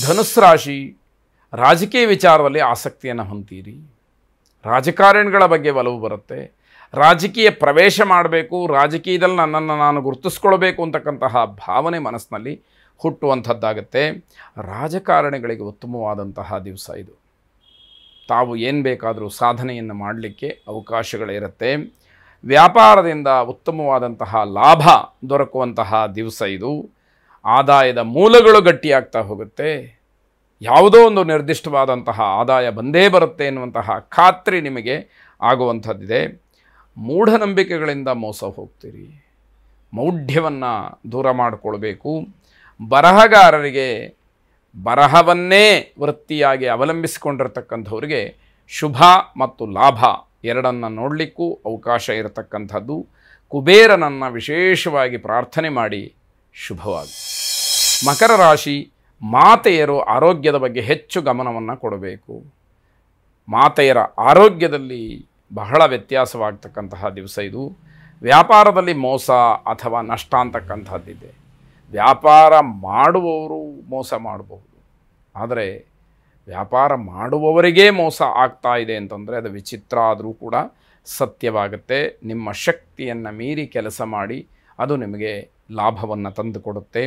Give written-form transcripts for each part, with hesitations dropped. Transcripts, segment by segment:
ಧನುಸ್ಸು ರಾಶಿ, ರಾಜಕೀಯ ವಿಚಾರದಲ್ಲಿ ಆಸಕ್ತಿಯನ್ನು ಹೊಂತೀರಿ. ರಾಜಕಾರಣಿಗಳ ಬಗ್ಗೆ ಒಲವು ಬರುತ್ತೆ. ರಾಜಕೀಯ ಪ್ರವೇಶ ಮಾಡಬೇಕು, ರಾಜಕೀಯದಲ್ಲಿ ನನ್ನನ್ನು ನಾನು ಗುರುತಿಸ್ಕೊಳ್ಬೇಕು ಅಂತಕ್ಕಂತಹ ಭಾವನೆ ಮನಸ್ಸಿನಲ್ಲಿ ಹುಟ್ಟುವಂಥದ್ದಾಗತ್ತೆ. ರಾಜಕಾರಣಿಗಳಿಗೆ ಉತ್ತಮವಾದಂತಹ ದಿವಸ ಇದು. ತಾವು ಏನು ಬೇಕಾದರೂ ಸಾಧನೆಯನ್ನು ಮಾಡಲಿಕ್ಕೆ ಅವಕಾಶಗಳಿರುತ್ತೆ. ವ್ಯಾಪಾರದಿಂದ ಉತ್ತಮವಾದಂತಹ ಲಾಭ ದೊರಕುವಂತಹ ದಿವಸ ಇದು. ಆದಾಯದ ಮೂಲಗಳು ಗಟ್ಟಿಯಾಗ್ತಾ ಹೋಗುತ್ತೆ. ಯಾವುದೋ ಒಂದು ನಿರ್ದಿಷ್ಟವಾದಂತಹ ಆದಾಯ ಬಂದೇ ಬರುತ್ತೆ ಎನ್ನುವಂತಹ ಖಾತ್ರಿ ನಿಮಗೆ ಆಗುವಂಥದ್ದಿದೆ. ಮೂಢನಂಬಿಕೆಗಳಿಂದ ಮೋಸ ಹೋಗ್ತೀರಿ. ಮೌಢ್ಯವನ್ನು ದೂರ ಮಾಡಿಕೊಳ್ಬೇಕು. ಬರಹಗಾರರಿಗೆ ಬರಹವನ್ನೇ ವೃತ್ತಿಯಾಗಿ ಅವಲಂಬಿಸಿಕೊಂಡಿರ್ತಕ್ಕಂಥವ್ರಿಗೆ ಶುಭ ಮತ್ತು ಲಾಭ ಎರಡನ್ನು ನೋಡಲಿಕ್ಕೂ ಅವಕಾಶ ಇರತಕ್ಕಂಥದ್ದು. ಕುಬೇರನನ್ನು ವಿಶೇಷವಾಗಿ ಪ್ರಾರ್ಥನೆ ಮಾಡಿ ಶುಭವಾಗಿ. ಮಕರ ರಾಶಿ, ಮಾತೆಯರು ಆರೋಗ್ಯದ ಬಗ್ಗೆ ಹೆಚ್ಚು ಗಮನವನ್ನು ಕೊಡಬೇಕು. ಮಾತೆಯರ ಆರೋಗ್ಯದಲ್ಲಿ ಬಹಳ ವ್ಯತ್ಯಾಸವಾಗ್ತಕ್ಕಂತಹ ದಿವಸ ಇದು. ವ್ಯಾಪಾರದಲ್ಲಿ ಮೋಸ ಅಥವಾ ನಷ್ಟ ಅಂತಕ್ಕಂಥದ್ದಿದೆ. ವ್ಯಾಪಾರ ಮಾಡುವವರು ಮೋಸ ಮಾಡಬಹುದು, ಆದರೆ ವ್ಯಾಪಾರ ಮಾಡುವವರಿಗೇ ಮೋಸ ಆಗ್ತಾ ಇದೆ ಅಂತಂದರೆ ಅದು ವಿಚಿತ್ರ ಆದರೂ ಕೂಡ ಸತ್ಯವಾಗುತ್ತೆ. ನಿಮ್ಮ ಶಕ್ತಿಯನ್ನು ಮೀರಿ ಕೆಲಸ ಮಾಡಿ ಅದು ನಿಮಗೆ ಲಾಭವನ್ನು ತಂದುಕೊಡುತ್ತೆ.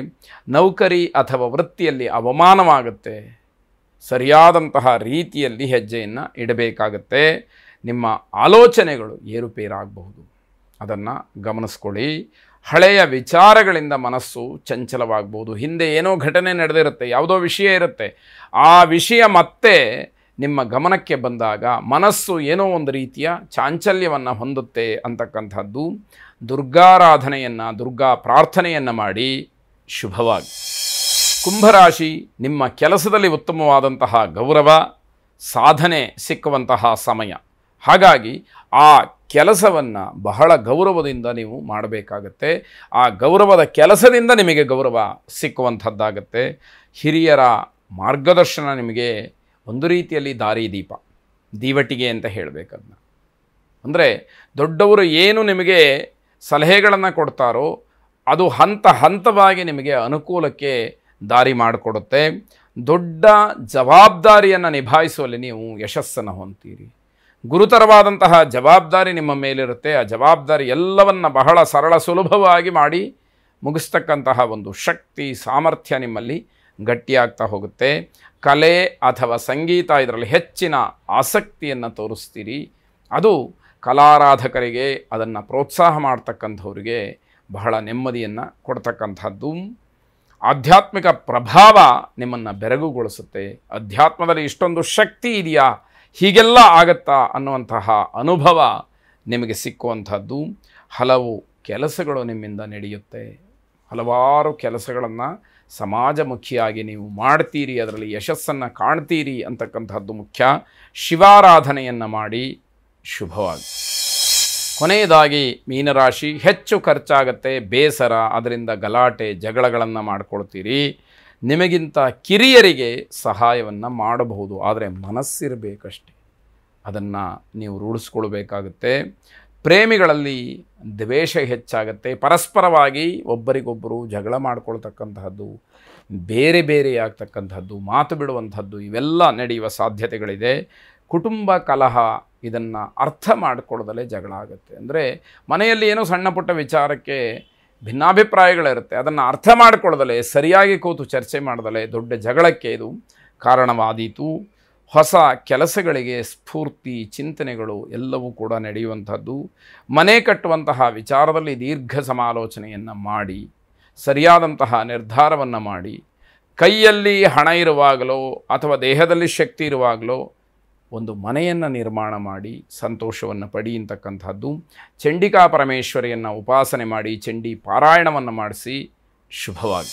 ನೌಕರಿ ಅಥವಾ ವೃತ್ತಿಯಲ್ಲಿ ಅವಮಾನವಾಗುತ್ತೆ. ಸರಿಯಾದಂತಹ ರೀತಿಯಲ್ಲಿ ಹೆಜ್ಜೆಯನ್ನು ಇಡಬೇಕಾಗತ್ತೆ. ನಿಮ್ಮ ಆಲೋಚನೆಗಳು ಏರುಪೇರಾಗಬಹುದು, ಅದನ್ನು ಗಮನಿಸ್ಕೊಳ್ಳಿ. ಹಳೆಯ ವಿಚಾರಗಳಿಂದ ಮನಸ್ಸು ಚಂಚಲವಾಗ್ಬೋದು. ಹಿಂದೆ ಏನೋ ಘಟನೆ ನಡೆದಿರುತ್ತೆ, ಯಾವುದೋ ವಿಷಯ ಇರುತ್ತೆ. ಆ ವಿಷಯ ಮತ್ತೆ ನಿಮ್ಮ ಗಮನಕ್ಕೆ ಬಂದಾಗ ಮನಸ್ಸು ಏನೋ ಒಂದು ರೀತಿಯ ಚಾಂಚಲ್ಯವನ್ನು ಹೊಂದುತ್ತೆ ಅಂತಕ್ಕಂಥದ್ದು. ದುರ್ಗಾರಾಧನೆಯನ್ನು, ದುರ್ಗಾ ಪ್ರಾರ್ಥನೆಯನ್ನು ಮಾಡಿ ಶುಭವಾಗಿ. ಕುಂಭರಾಶಿ, ನಿಮ್ಮ ಕೆಲಸದಲ್ಲಿ ಉತ್ತಮವಾದಂತಹ ಗೌರವ ಸಾಧನೆ ಸಿಕ್ಕುವಂತಹ ಸಮಯ. ಹಾಗಾಗಿ ಆ ಕೆಲಸವನ್ನು ಬಹಳ ಗೌರವದಿಂದ ನೀವು ಮಾಡಬೇಕಾಗತ್ತೆ. ಆ ಗೌರವದ ಕೆಲಸದಿಂದ ನಿಮಗೆ ಗೌರವ ಸಿಕ್ಕುವಂಥದ್ದಾಗತ್ತೆ. ಹಿರಿಯರ ಮಾರ್ಗದರ್ಶನ ನಿಮಗೆ ಒಂದು ರೀತಿಯಲ್ಲಿ ದಾರಿದೀಪ, ದೀವಟಿಗೆ ಅಂತ ಹೇಳಬೇಕದನ್ನ. ಅಂದರೆ ದೊಡ್ಡವರು ಏನು ನಿಮಗೆ ಸಲಹೆಗಳನ್ನು ಕೊಡ್ತಾರೋ ಅದು ಹಂತ ಹಂತವಾಗಿ ನಿಮಗೆ ಅನುಕೂಲಕ್ಕೆ ದಾರಿ ಮಾಡಿಕೊಡುತ್ತೆ. ದೊಡ್ಡ ಜವಾಬ್ದಾರಿಯನ್ನು ನಿಭಾಯಿಸುವಲ್ಲಿ ನೀವು ಯಶಸ್ಸನ್ನು ಹೊಂತೀರಿ. ಗುರುತರವಾದಂತಹ ಜವಾಬ್ದಾರಿ ನಿಮ್ಮ ಮೇಲಿರುತ್ತೆ. ಆ ಜವಾಬ್ದಾರಿ ಎಲ್ಲವನ್ನು ಬಹಳ ಸರಳ ಸುಲಭವಾಗಿ ಮಾಡಿ ಮುಗಿಸ್ತಕ್ಕಂತಹ ಒಂದು ಶಕ್ತಿ, ಸಾಮರ್ಥ್ಯ ನಿಮ್ಮಲ್ಲಿ ಗಟ್ಟಿಯಾಗ್ತಾ ಹೋಗುತ್ತೆ. ಕಲೆ ಅಥವಾ ಸಂಗೀತ ಇದರಲ್ಲಿ ಹೆಚ್ಚಿನ ಆಸಕ್ತಿಯನ್ನು ತೋರಿಸ್ತೀರಿ. ಅದು ಕಲಾರಾಧಕರಿಗೆ, ಅದನ್ನು ಪ್ರೋತ್ಸಾಹ ಮಾಡ್ತಕ್ಕಂಥವ್ರಿಗೆ ಬಹಳ ನೆಮ್ಮದಿಯನ್ನು ಕೊಡ್ತಕ್ಕಂಥದ್ದು. ಆಧ್ಯಾತ್ಮಿಕ ಪ್ರಭಾವ ನಿಮ್ಮನ್ನು ಬೆರಗುಗೊಳಿಸುತ್ತೆ. ಅಧ್ಯಾತ್ಮದಲ್ಲಿ ಇಷ್ಟೊಂದು ಶಕ್ತಿ ಇದೆಯಾ, ಹೀಗೆಲ್ಲ ಆಗತ್ತಾ ಅನ್ನುವಂತಹ ಅನುಭವ ನಿಮಗೆ ಸಿಕ್ಕುವಂಥದ್ದು. ಹಲವು ಕೆಲಸಗಳು ನಿಮ್ಮಿಂದ ನಡೆಯುತ್ತೆ. ಹಲವಾರು ಕೆಲಸಗಳನ್ನು ಸಮಾಜಮುಖಿಯಾಗಿ ನೀವು ಮಾಡ್ತೀರಿ, ಅದರಲ್ಲಿ ಯಶಸ್ಸನ್ನು ಕಾಣ್ತೀರಿ ಅಂತಕ್ಕಂಥದ್ದು ಮುಖ್ಯ. ಶಿವಾರಾಧನೆಯನ್ನು ಮಾಡಿ ಶುಭವಾಗಿ. ಕೊನೆಯದಾಗಿ ಮೀನರಾಶಿ, ಹೆಚ್ಚು ಖರ್ಚಾಗತ್ತೆ, ಬೇಸರ, ಅದರಿಂದ ಗಲಾಟೆ ಜಗಳಗಳನ್ನು ಮಾಡ್ಕೊಳ್ತೀರಿ. ನಿಮಗಿಂತ ಕಿರಿಯರಿಗೆ ಸಹಾಯವನ್ನು ಮಾಡಬಹುದು, ಆದರೆ ಮನಸ್ಸಿರಬೇಕಷ್ಟೆ. ಅದನ್ನು ನೀವು ರೂಢಿಸ್ಕೊಳ್ಬೇಕಾಗುತ್ತೆ. ಪ್ರೇಮಿಗಳಲ್ಲಿ ದ್ವೇಷ ಹೆಚ್ಚಾಗುತ್ತೆ. ಪರಸ್ಪರವಾಗಿ ಒಬ್ಬರಿಗೊಬ್ಬರು ಜಗಳ ಮಾಡ್ಕೊಳ್ತಕ್ಕಂತಹದ್ದು, ಬೇರೆ ಬೇರೆಯಾಗ್ತಕ್ಕಂಥದ್ದು, ಮಾತು ಬಿಡುವಂಥದ್ದು ಇವೆಲ್ಲ ನಡೆಯುವ ಸಾಧ್ಯತೆಗಳಿದೆ. ಕುಟುಂಬ ಕಲಹ, ಇದನ್ನು ಅರ್ಥ ಮಾಡಿಕೊಳ್ಳದಲೇ ಜಗಳ ಆಗುತ್ತೆ. ಅಂದರೆ ಮನೆಯಲ್ಲಿ ಏನೋ ಸಣ್ಣ ಪುಟ್ಟ ವಿಚಾರಕ್ಕೆ ಭಿನ್ನಾಭಿಪ್ರಾಯಗಳಿರುತ್ತೆ, ಅದನ್ನು ಅರ್ಥ ಮಾಡಿಕೊಳ್ಳದಲೇ ಸರಿಯಾಗಿ ಕೂತು ಚರ್ಚೆ ಮಾಡದಲೇ ದೊಡ್ಡ ಜಗಳಕ್ಕೆ ಇದು ಕಾರಣವಾದೀತು. ಹೊಸ ಕೆಲಸಗಳಿಗೆ ಸ್ಫೂರ್ತಿ, ಚಿಂತನೆಗಳು ಎಲ್ಲವೂ ಕೂಡ ನಡೆಯುವಂಥದ್ದು. ಮನೆ ಕಟ್ಟುವಂತಹ ವಿಚಾರದಲ್ಲಿ ದೀರ್ಘ ಸಮಾಲೋಚನೆಯನ್ನು ಮಾಡಿ ಸರಿಯಾದಂತಹ ನಿರ್ಧಾರವನ್ನು ಮಾಡಿ, ಕೈಯಲ್ಲಿ ಹಣ ಇರುವಾಗಲೋ ಅಥವಾ ದೇಹದಲ್ಲಿ ಶಕ್ತಿ ಇರುವಾಗಲೋ ಒಂದು ಮನೆಯನ್ನು ನಿರ್ಮಾಣ ಮಾಡಿ ಸಂತೋಷವನ್ನು ಪಡೆಯತಕ್ಕಂಥದ್ದು. ಚಂಡಿಕಾ ಪರಮೇಶ್ವರಿಯನ್ನು ಉಪಾಸನೆ ಮಾಡಿ ಚಂಡಿ ಪಾರಾಯಣವನ್ನು ಮಾಡಿಸಿ ಶುಭವಾಗಿ.